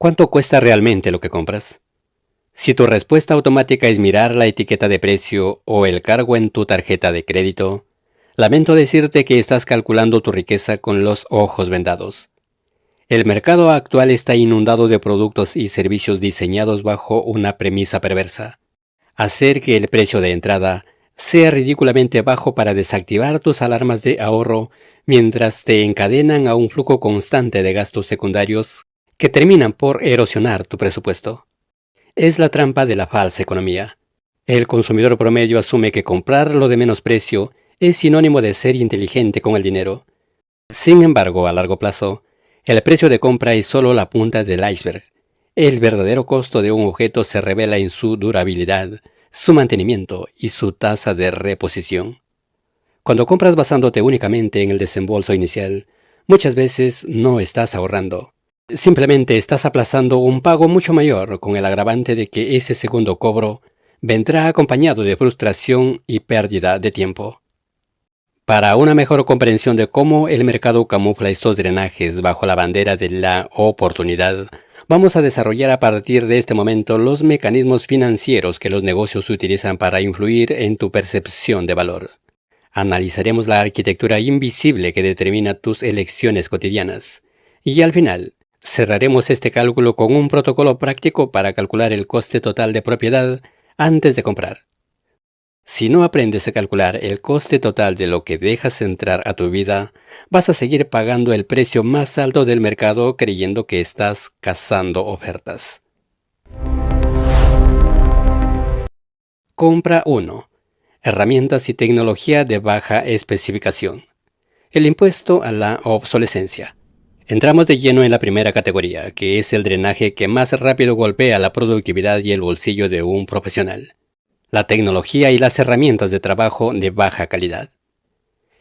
¿Cuánto cuesta realmente lo que compras? Si tu respuesta automática es mirar la etiqueta de precio o el cargo en tu tarjeta de crédito, lamento decirte que estás calculando tu riqueza con los ojos vendados. El mercado actual está inundado de productos y servicios diseñados bajo una premisa perversa: hacer que el precio de entrada sea ridículamente bajo para desactivar tus alarmas de ahorro mientras te encadenan a un flujo constante de gastos secundarios que terminan por erosionar tu presupuesto. Es la trampa de la falsa economía. El consumidor promedio asume que comprar lo de menos precio es sinónimo de ser inteligente con el dinero. Sin embargo, a largo plazo, el precio de compra es solo la punta del iceberg. El verdadero costo de un objeto se revela en su durabilidad, su mantenimiento y su tasa de reposición. Cuando compras basándote únicamente en el desembolso inicial, muchas veces no estás ahorrando. Simplemente estás aplazando un pago mucho mayor, con el agravante de que ese segundo cobro vendrá acompañado de frustración y pérdida de tiempo. Para una mejor comprensión de cómo el mercado camufla estos drenajes bajo la bandera de la oportunidad, vamos a desarrollar a partir de este momento los mecanismos financieros que los negocios utilizan para influir en tu percepción de valor. Analizaremos la arquitectura invisible que determina tus elecciones cotidianas. Y al final, cerraremos este cálculo con un protocolo práctico para calcular el coste total de propiedad antes de comprar. Si no aprendes a calcular el coste total de lo que dejas entrar a tu vida, vas a seguir pagando el precio más alto del mercado creyendo que estás cazando ofertas. Compra 1. Herramientas y tecnología de baja especificación. El impuesto a la obsolescencia. Entramos de lleno en la primera categoría, que es el drenaje que más rápido golpea la productividad y el bolsillo de un profesional: la tecnología y las herramientas de trabajo de baja calidad.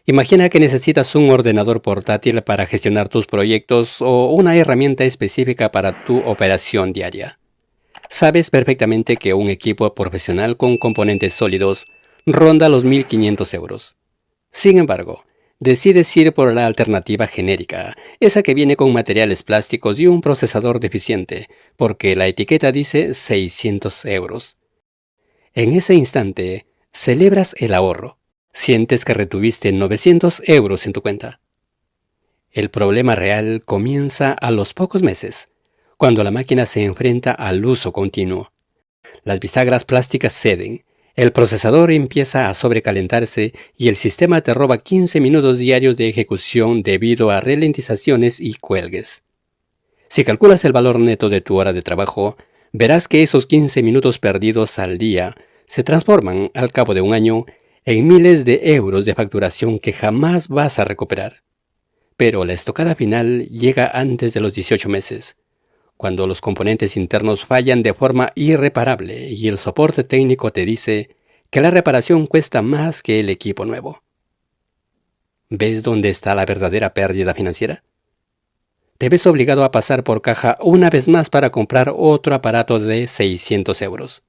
Imagina que necesitas un ordenador portátil para gestionar tus proyectos o una herramienta específica para tu operación diaria. Sabes perfectamente que un equipo profesional con componentes sólidos ronda los 1.500 euros. Sin embargo, decides ir por la alternativa genérica, esa que viene con materiales plásticos y un procesador deficiente, porque la etiqueta dice 600 euros. En ese instante, celebras el ahorro. Sientes que retuviste 900 euros en tu cuenta. El problema real comienza a los pocos meses, cuando la máquina se enfrenta al uso continuo. Las bisagras plásticas ceden, el procesador empieza a sobrecalentarse y el sistema te roba 15 minutos diarios de ejecución debido a ralentizaciones y cuelgues. Si calculas el valor neto de tu hora de trabajo, verás que esos 15 minutos perdidos al día se transforman, al cabo de un año, en miles de euros de facturación que jamás vas a recuperar. Pero la estocada final llega antes de los 18 meses, cuando los componentes internos fallan de forma irreparable y el soporte técnico te dice que la reparación cuesta más que el equipo nuevo. ¿Ves dónde está la verdadera pérdida financiera? Te ves obligado a pasar por caja una vez más para comprar otro aparato de 600 euros.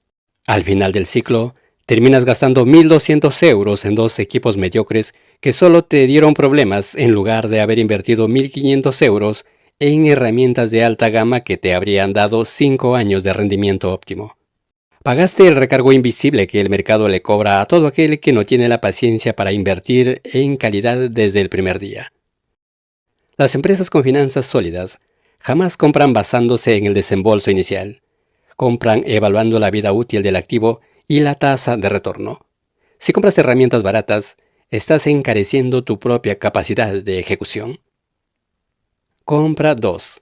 Al final del ciclo, terminas gastando 1.200 euros en dos equipos mediocres que solo te dieron problemas en lugar de haber invertido 1.500 euros en herramientas de alta gama que te habrían dado 5 años de rendimiento óptimo. Pagaste el recargo invisible que el mercado le cobra a todo aquel que no tiene la paciencia para invertir en calidad desde el primer día. Las empresas con finanzas sólidas jamás compran basándose en el desembolso inicial. Compran evaluando la vida útil del activo y la tasa de retorno. Si compras herramientas baratas, estás encareciendo tu propia capacidad de ejecución. Compra 2.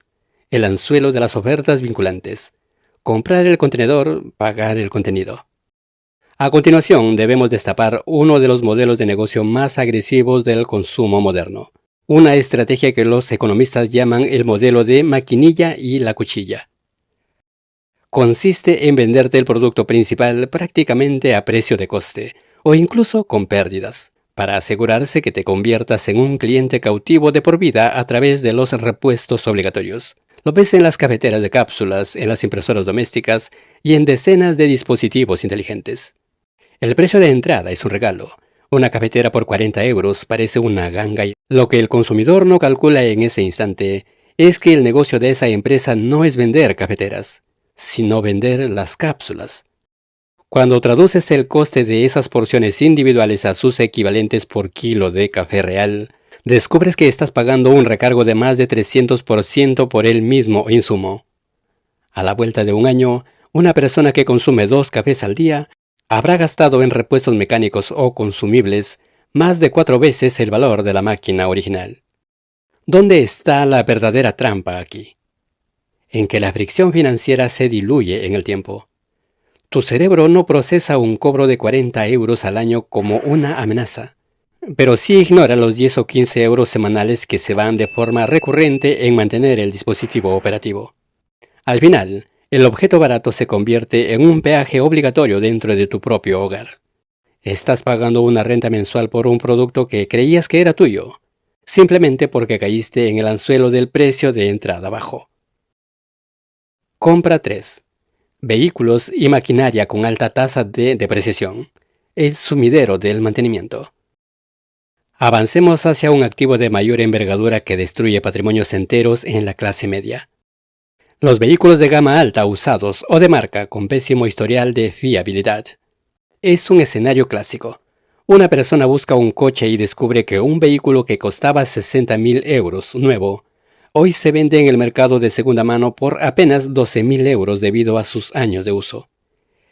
El anzuelo de las ofertas vinculantes. Comprar el contenedor, pagar el contenido. A continuación, debemos destapar uno de los modelos de negocio más agresivos del consumo moderno. Una estrategia que los economistas llaman el modelo de maquinilla y la cuchilla. Consiste en venderte el producto principal prácticamente a precio de coste, o incluso con pérdidas, para asegurarse que te conviertas en un cliente cautivo de por vida a través de los repuestos obligatorios. Lo ves en las cafeteras de cápsulas, en las impresoras domésticas y en decenas de dispositivos inteligentes. El precio de entrada es un regalo. Una cafetera por 40 euros parece una ganga. Lo que el consumidor no calcula en ese instante es que el negocio de esa empresa no es vender cafeteras, sino vender las cápsulas. Cuando traduces el coste de esas porciones individuales a sus equivalentes por kilo de café real, descubres que estás pagando un recargo de más de 300% por el mismo insumo. A la vuelta de un año, una persona que consume 2 cafés al día habrá gastado en repuestos mecánicos o consumibles más de 4 veces el valor de la máquina original. ¿Dónde está la verdadera trampa aquí? En que la fricción financiera se diluye en el tiempo. Tu cerebro no procesa un cobro de 40 euros al año como una amenaza, pero sí ignora los 10 o 15 euros semanales que se van de forma recurrente en mantener el dispositivo operativo. Al final, el objeto barato se convierte en un peaje obligatorio dentro de tu propio hogar. Estás pagando una renta mensual por un producto que creías que era tuyo, simplemente porque caíste en el anzuelo del precio de entrada bajo. Compra 3. Vehículos y maquinaria con alta tasa de depreciación. El sumidero del mantenimiento. Avancemos hacia un activo de mayor envergadura que destruye patrimonios enteros en la clase media. Los vehículos de gama alta usados o de marca con pésimo historial de fiabilidad. Es un escenario clásico. Una persona busca un coche y descubre que un vehículo que costaba 60.000 euros nuevo, hoy se vende en el mercado de segunda mano por apenas 12.000 euros debido a sus años de uso.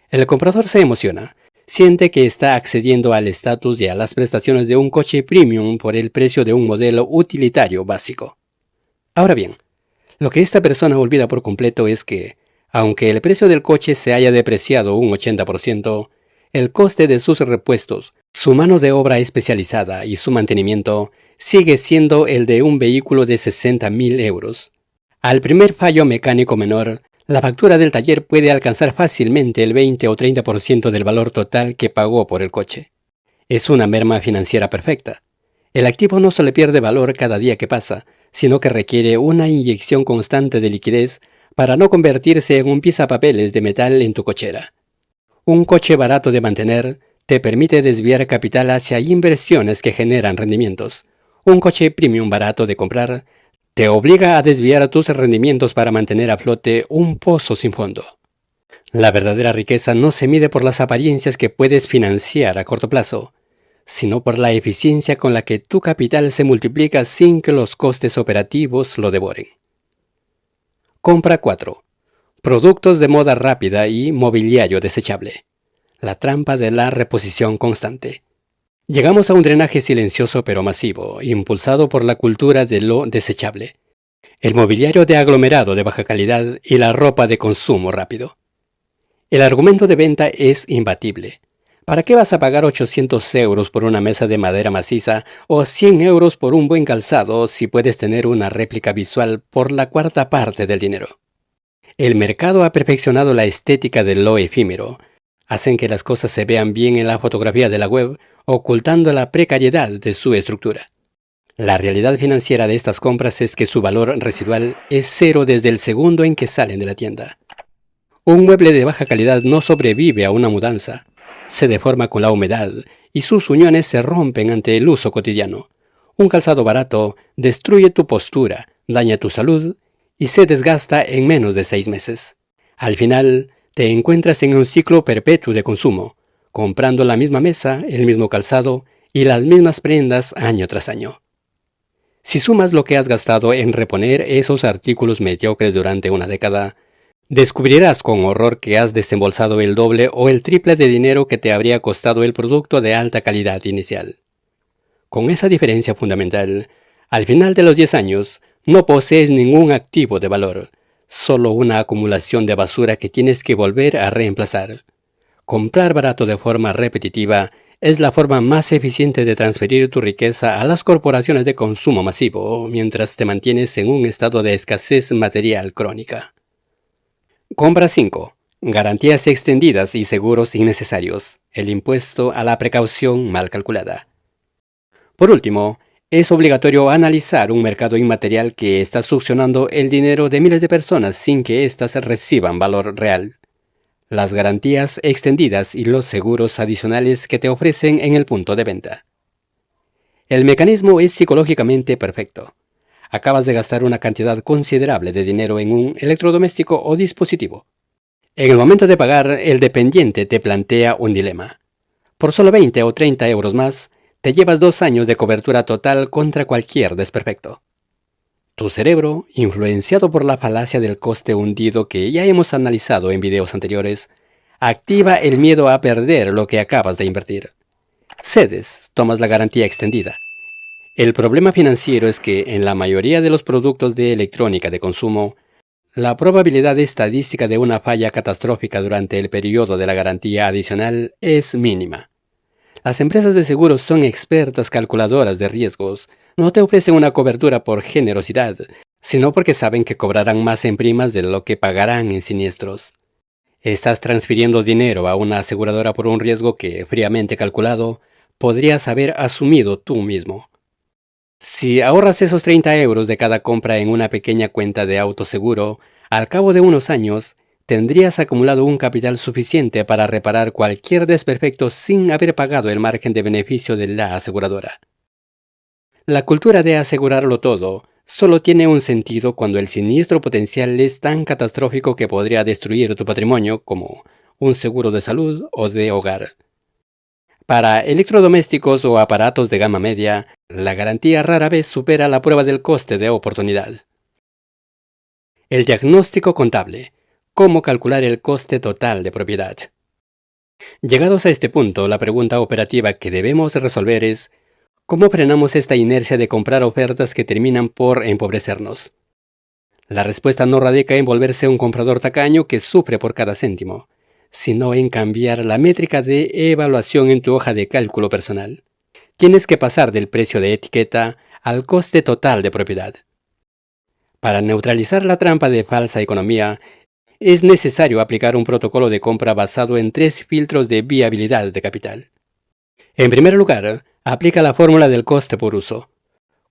El comprador se emociona, siente que está accediendo al estatus y a las prestaciones de un coche premium por el precio de un modelo utilitario básico. Ahora bien, lo que esta persona olvida por completo es que, aunque el precio del coche se haya depreciado un 80%, el coste de sus repuestos, su mano de obra especializada y su mantenimiento sigue siendo el de un vehículo de 60.000 euros. Al primer fallo mecánico menor, la factura del taller puede alcanzar fácilmente el 20 o 30% del valor total que pagó por el coche. Es una merma financiera perfecta. El activo no solo pierde valor cada día que pasa, sino que requiere una inyección constante de liquidez para no convertirse en un pisapapeles de metal en tu cochera. Un coche barato de mantener te permite desviar capital hacia inversiones que generan rendimientos. Un coche premium barato de comprar te obliga a desviar tus rendimientos para mantener a flote un pozo sin fondo. La verdadera riqueza no se mide por las apariencias que puedes financiar a corto plazo, sino por la eficiencia con la que tu capital se multiplica sin que los costes operativos lo devoren. Compra 4. Productos de moda rápida y mobiliario desechable. La trampa de la reposición constante. Llegamos a un drenaje silencioso pero masivo, impulsado por la cultura de lo desechable. El mobiliario de aglomerado de baja calidad y la ropa de consumo rápido. El argumento de venta es imbatible. ¿Para qué vas a pagar 800 euros por una mesa de madera maciza o 100 euros por un buen calzado si puedes tener una réplica visual por la cuarta parte del dinero? El mercado ha perfeccionado la estética de lo efímero. Hacen que las cosas se vean bien en la fotografía de la web, ocultando la precariedad de su estructura. La realidad financiera de estas compras es que su valor residual es cero desde el segundo en que salen de la tienda. Un mueble de baja calidad no sobrevive a una mudanza. Se deforma con la humedad y sus uniones se rompen ante el uso cotidiano. Un calzado barato destruye tu postura, daña tu salud y se desgasta en menos de 6 meses. Al final, te encuentras en un ciclo perpetuo de consumo, comprando la misma mesa, el mismo calzado y las mismas prendas año tras año. Si sumas lo que has gastado en reponer esos artículos mediocres durante una década, descubrirás con horror que has desembolsado el doble o el triple de dinero que te habría costado el producto de alta calidad inicial. Con esa diferencia fundamental, al final de los 10 años, no posees ningún activo de valor, solo una acumulación de basura que tienes que volver a reemplazar. Comprar barato de forma repetitiva es la forma más eficiente de transferir tu riqueza a las corporaciones de consumo masivo, mientras te mantienes en un estado de escasez material crónica. Compra 5. Garantías extendidas y seguros innecesarios. El impuesto a la precaución mal calculada. Por último, es obligatorio analizar un mercado inmaterial que está succionando el dinero de miles de personas sin que éstas reciban valor real. Las garantías extendidas y los seguros adicionales que te ofrecen en el punto de venta. El mecanismo es psicológicamente perfecto. acabas de gastar una cantidad considerable de dinero en un electrodoméstico o dispositivo. En el momento de pagar, el dependiente te plantea un dilema. Por solo 20 o 30 euros más, te llevas 2 años de cobertura total contra cualquier desperfecto. Tu cerebro, influenciado por la falacia del coste hundido que ya hemos analizado en videos anteriores, activa el miedo a perder lo que acabas de invertir. Cedes, tomas la garantía extendida. El problema financiero es que en la mayoría de los productos de electrónica de consumo, la probabilidad estadística de una falla catastrófica durante el periodo de la garantía adicional es mínima. Las empresas de seguros son expertas calculadoras de riesgos. No te ofrecen una cobertura por generosidad, sino porque saben que cobrarán más en primas de lo que pagarán en siniestros. Estás transfiriendo dinero a una aseguradora por un riesgo que, fríamente calculado, podrías haber asumido tú mismo. Si ahorras esos 30 euros de cada compra en una pequeña cuenta de autoseguro, al cabo de unos años, tendrías acumulado un capital suficiente para reparar cualquier desperfecto sin haber pagado el margen de beneficio de la aseguradora. La cultura de asegurarlo todo solo tiene un sentido cuando el siniestro potencial es tan catastrófico que podría destruir tu patrimonio, como un seguro de salud o de hogar. Para electrodomésticos o aparatos de gama media, la garantía rara vez supera la prueba del coste de oportunidad. El diagnóstico contable. ¿Cómo calcular el coste total de propiedad? Llegados a este punto, la pregunta operativa que debemos resolver es: ¿cómo frenamos esta inercia de comprar ofertas que terminan por empobrecernos? La respuesta no radica en volverse un comprador tacaño que sufre por cada céntimo, sino en cambiar la métrica de evaluación en tu hoja de cálculo personal. Tienes que pasar del precio de etiqueta al coste total de propiedad. Para neutralizar la trampa de falsa economía, es necesario aplicar un protocolo de compra basado en 3 filtros de viabilidad de capital. En primer lugar, aplica la fórmula del coste por uso.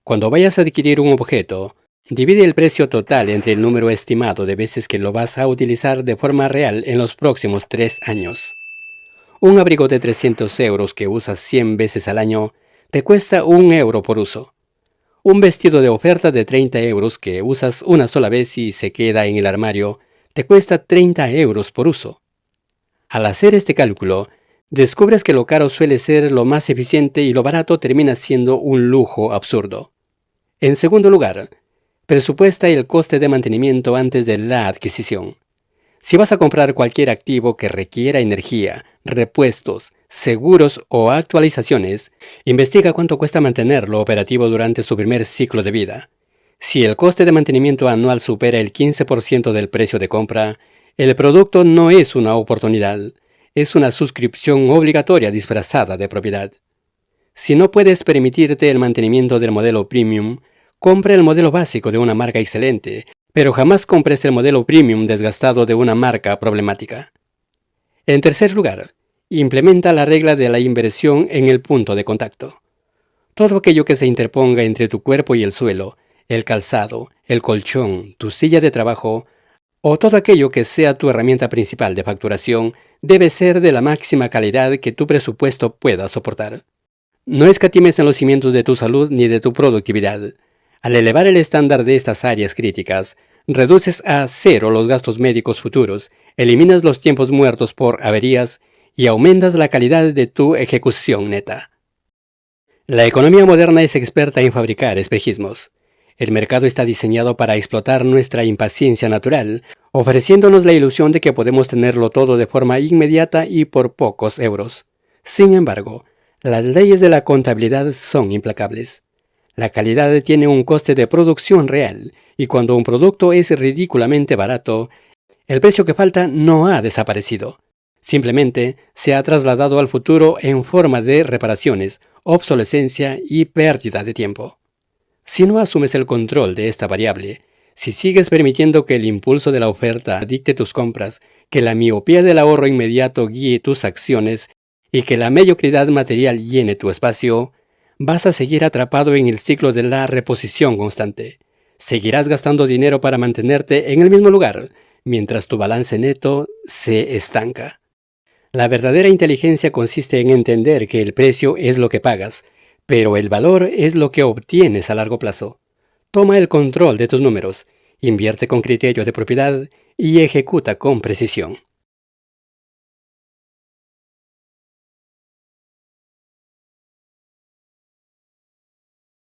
Cuando vayas a adquirir un objeto, divide el precio total entre el número estimado de veces que lo vas a utilizar de forma real en los próximos 3 años. Un abrigo de 300 euros que usas 100 veces al año te cuesta 1 euro por uso. Un vestido de oferta de 30 euros que usas una sola vez y se queda en el armario te cuesta 30 euros por uso. Al hacer este cálculo, descubres que lo caro suele ser lo más eficiente y lo barato termina siendo un lujo absurdo. En segundo lugar, presupuesta el coste de mantenimiento antes de la adquisición. Si vas a comprar cualquier activo que requiera energía, repuestos, seguros o actualizaciones, investiga cuánto cuesta mantenerlo operativo durante su primer ciclo de vida. Si el coste de mantenimiento anual supera el 15% del precio de compra, el producto no es una oportunidad, es una suscripción obligatoria disfrazada de propiedad. Si no puedes permitirte el mantenimiento del modelo premium, compra el modelo básico de una marca excelente, pero jamás compres el modelo premium desgastado de una marca problemática. En tercer lugar, implementa la regla de la inversión en el punto de contacto. Todo aquello que se interponga entre tu cuerpo y el suelo, el calzado, el colchón, tu silla de trabajo, o todo aquello que sea tu herramienta principal de facturación, debe ser de la máxima calidad que tu presupuesto pueda soportar. No escatimes en los cimientos de tu salud ni de tu productividad. Al elevar el estándar de estas áreas críticas, reduces a 0 los gastos médicos futuros, eliminas los tiempos muertos por averías y aumentas la calidad de tu ejecución neta. La economía moderna es experta en fabricar espejismos. El mercado está diseñado para explotar nuestra impaciencia natural, ofreciéndonos la ilusión de que podemos tenerlo todo de forma inmediata y por pocos euros. Sin embargo, las leyes de la contabilidad son implacables. La calidad tiene un coste de producción real, y cuando un producto es ridículamente barato, el precio que falta no ha desaparecido. Simplemente se ha trasladado al futuro en forma de reparaciones, obsolescencia y pérdida de tiempo. Si no asumes el control de esta variable, si sigues permitiendo que el impulso de la oferta dicte tus compras, que la miopía del ahorro inmediato guíe tus acciones y que la mediocridad material llene tu espacio, vas a seguir atrapado en el ciclo de la reposición constante. Seguirás gastando dinero para mantenerte en el mismo lugar, mientras tu balance neto se estanca. La verdadera inteligencia consiste en entender que el precio es lo que pagas, pero el valor es lo que obtienes a largo plazo. Toma el control de tus números, invierte con criterio de propiedad y ejecuta con precisión.